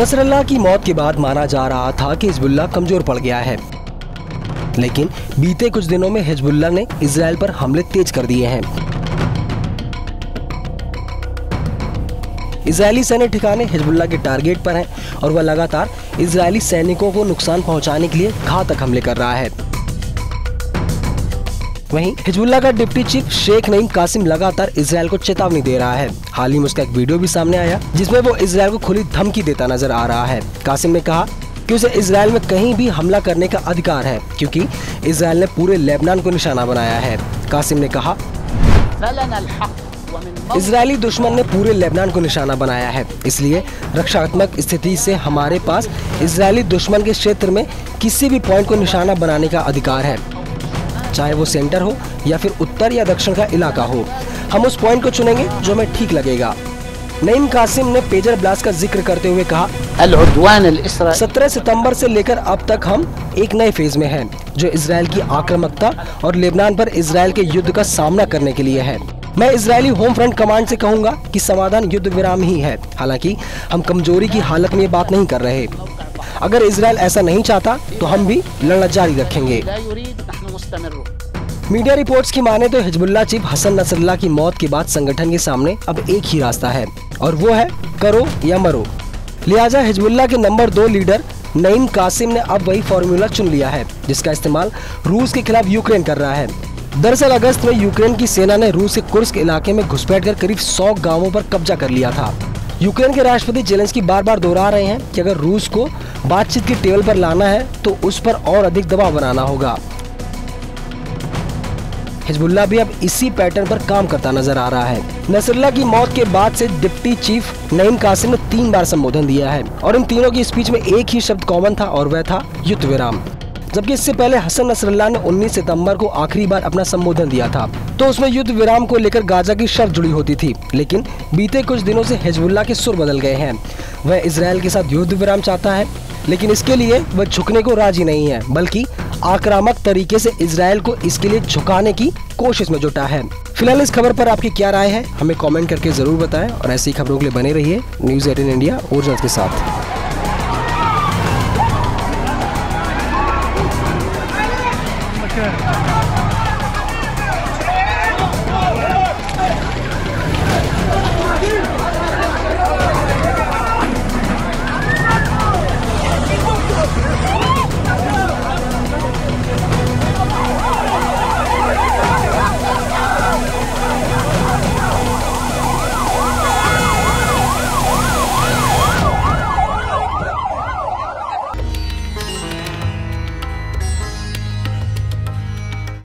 Nasrallah की मौत के बाद माना जा रहा था कि हिजबुल्लाह कमजोर पड़ गया है, लेकिन बीते कुछ दिनों में हिजबुल्लाह ने इजराइल पर हमले तेज कर दिए हैं। इजरायली सैन्य ठिकाने हिजबुल्लाह के टारगेट पर हैं और वह लगातार इजरायली सैनिकों को नुकसान पहुंचाने के लिए घातक हमले कर रहा है। वहीं हिजबुल्लाह का डिप्टी चीफ शेख नईम कासिम लगातार इजरायल को चेतावनी दे रहा है। हाल ही में उसका एक वीडियो भी सामने आया जिसमें वो इजरायल को खुली धमकी देता नजर आ रहा है। कासिम ने कहा कि उसे इजरायल में कहीं भी हमला करने का अधिकार है, क्योंकि इजरायल ने पूरे लेबनान को निशाना बनाया है। कासिम ने कहा, इजरायली दुश्मन ने पूरे लेबनान को निशाना बनाया है, इसलिए रक्षात्मक स्थिति से हमारे पास इजरायली दुश्मन के क्षेत्र में किसी भी पॉइंट को निशाना बनाने का अधिकार है, चाहे वो सेंटर हो या फिर उत्तर या दक्षिण का इलाका हो। हम उस पॉइंट को चुनेंगे जो हमें ठीक लगेगा। नईम कासिम ने पेजर ब्लास्ट का जिक्र करते हुए कहा, 17 सितंबर से लेकर अब तक हम एक नए फेज में हैं, जो इजरायल की आक्रामकता और लेबनान पर इजरायल के युद्ध का सामना करने के लिए है। मैं इजरायली होम फ्रंट कमांड से कहूंगा कि समाधान युद्ध विराम ही है। हालांकि हम कमजोरी की हालत में ये बात नहीं कर रहे। अगर इजरायल ऐसा नहीं चाहता तो हम भी लड़ना जारी रखेंगे। मीडिया रिपोर्ट्स की माने तो हिजबुल्लाह चीफ हसन नसरल्लाह की मौत के बाद संगठन के सामने अब एक ही रास्ता है, और वो है करो या मरो। लिहाजा हिजबुल्लाह के नंबर 2 लीडर नईम कासिम ने अब वही फॉर्मूला चुन लिया है जिसका इस्तेमाल रूस के खिलाफ यूक्रेन कर रहा है। दरअसल अगस्त में यूक्रेन की सेना ने रूस के कुर्स्क इलाके में घुसपैठ कर करीब 100 गाँवों पर कब्जा कर लिया था। यूक्रेन के राष्ट्रपति जेलेंस्की बार बार दोहरा रहे हैं कि अगर रूस को बातचीत की टेबल पर लाना है तो उस पर और अधिक दबाव बनाना होगा। हिजबुल्लाह भी अब इसी पैटर्न पर काम करता नजर आ रहा है। नसरल्लाह की मौत के बाद से डिप्टी चीफ नईम कासिम ने 3 बार संबोधन दिया है और इन तीनों की स्पीच में एक ही शब्द कॉमन था और वह था युद्ध विराम। जबकि इससे पहले हसन नसरल्लाह ने 19 सितंबर को आखिरी बार अपना संबोधन दिया था तो उसमें युद्ध विराम को लेकर गाजा की शर्त जुड़ी होती थी, लेकिन बीते कुछ दिनों से हिजबुल्लाह के सुर बदल गए हैं। वह इजरायल के साथ युद्ध विराम चाहता है, लेकिन इसके लिए वह झुकने को राजी नहीं है, बल्कि आक्रामक तरीके से इजरायल को इसके लिए झुकाने की कोशिश में जुटा है। फिलहाल इस खबर पर आपकी क्या राय है, हमें कमेंट करके जरूर बताएं और ऐसी खबरों के लिए बने रहिए न्यूज़ 18 इंडिया ओरिजिनल्स के साथ।